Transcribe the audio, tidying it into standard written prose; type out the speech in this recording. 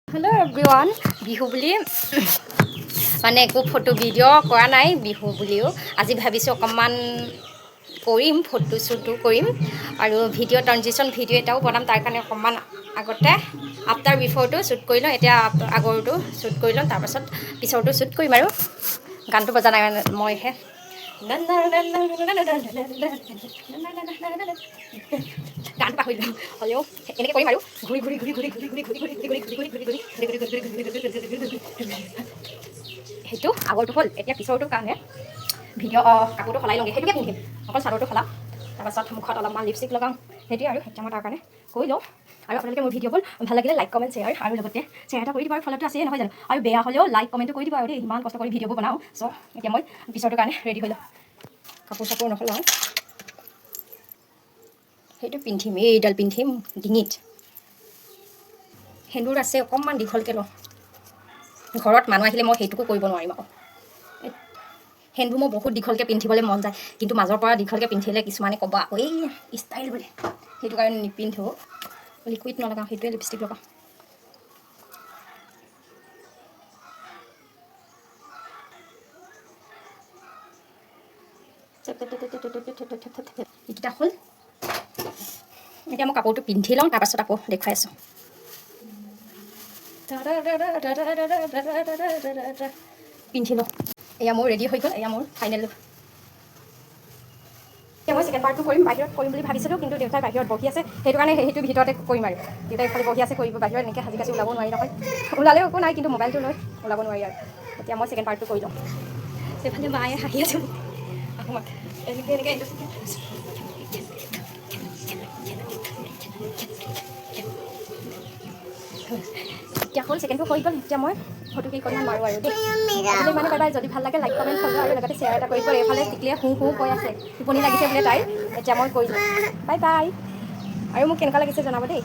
hello' everyone Bihu বুলি মানে একো ফটো ভিডিঅ' কৰা নাই বিহু বুলিও আজি ভাবিছোঁ অকণমান কৰিম ফটো শ্বুটো কৰিম আৰু ভিডিঅ' ট্ৰানজিশ্যন ভিডিঅ' এটাও বনাম তাৰ কাৰণে অকণমান আগতে আফটাৰ বিফৰটো শ্বুট কৰি লওঁ এতিয়া আগৰটো শ্বুট কৰি লওঁ তাৰপাছত পিছৰটো শ্বুট কৰিম আৰু গানটো বজা নাই মইহে গানটো পাহৰিলোঁ হ'লেও এনেকৈ কৰিম আৰু ঘূৰি ঘূৰি ঘূৰি ঘূৰি ঘূৰি ঘূৰি ঘূৰি ঘূৰি ঘূৰি ঘূৰি ঘূৰি ঘূৰি সেইটো আগৰটো হ'ল এতিয়া পিছৰটোৰ কাৰণে ভিডিঅ' কাপোৰটো সলাই লওঁগৈ সেইটোকে পিন্ধিম অকল চাদৰটো সলাম তাৰপাছত মুখত অলপমান লিপষ্টিক লগাওঁ সেইটোৱে আৰু সেইটো মই তাৰ কাৰণে কৰি লওঁ আৰু আপোনালোকে মোৰ ভিডিঅ'বোৰ ভাল লাগিলে লাইক কমেণ্ট শ্বেয়াৰ আৰু লগতে শ্বেয়াৰ এটা কৰি দিব আৰু ফলটো আছেই নহয় জানো আৰু বেয়া হ'লেও লাইক কমেণ্টটো কৰি দিব আৰু দেই ইমান কষ্ট কৰি ভিডিঅ'বোৰ বনাওঁ চ' এতিয়া মই পিছৰটোৰ কাৰণে ৰেডি হৈ লওঁ কাপোৰ চাপোৰ নসলাওঁ সেইটো পিন্ধিম এইডাল পিন্ধিম ডিঙিত সেন্দুৰ আছে অকণমান দীঘলকৈ লওঁ ঘৰত মানুহ আহিলে মই সেইটোকো কৰিব নোৱাৰিম আকৌ সেন্দুৰ মই বহুত দীঘলকৈ পিন্ধিবলৈ মন যায় কিন্তু মাজৰ পৰা দীঘলকৈ পিন্ধিলে কিছুমানে ক'ব আকৌ এই ষ্টাইল বুলি সেইটো কাৰণে নিপিন্ধোঁ লিকুইড নলগাওঁ সেইটোৱে লিপষ্টিক লগাওঁ এইকেইটা হ'ল এতিয়া মই কাপোৰটো পিন্ধি লওঁ তাৰপাছত আকৌ দেখুৱাই আছোঁ পিন্ধি লওঁ এয়া মোৰ ৰেডি হৈ গ'ল এয়া মোৰ ফাইনেল লুক এতিয়া মই ছেকেণ্ড পাৰ্টটো কৰিম বাহিৰত কৰিম বুলি ভাবিছিলোঁ কিন্তু দেউতাই বাহিৰত বহি আছে সেইটো কাৰণে সেইটো ভিতৰতে কৰিম আৰু দেউতাই খালি বহি আছে কৰিব বাহিৰত এনেকৈ সাজি কাচি ওলাব নোৱাৰি নহয় ওলালেও একো নাই কিন্তু মোবাইলটো লৈ ওলাব নোৱাৰি আৰু এতিয়া মই ছেকেণ্ড পাৰ্টটো কৰি লওঁ সেইফালে মায়ে হাঁহি আছোঁ আহোঁ এনেকৈ এনেকৈ এতিয়া হ'ল ছেকেণ্ডটো হৈ গ'ল এতিয়া মই ফটো কেইখনমান মাৰোঁ আৰু দেই মানে কাৰোবাৰ যদি ভাল লাগে লাইক কমেণ্ট কৰিব আৰু লগতে শ্বেয়াৰ এটা কৰিব এইফালে টিকলিয়ে শু কৈ আছে টোপনি লাগিছে বোলে তাইৰ এতিয়া মই কৰিলোঁ বাই বাই আৰু মোক কেনেকুৱা লাগিছে জনাব দেই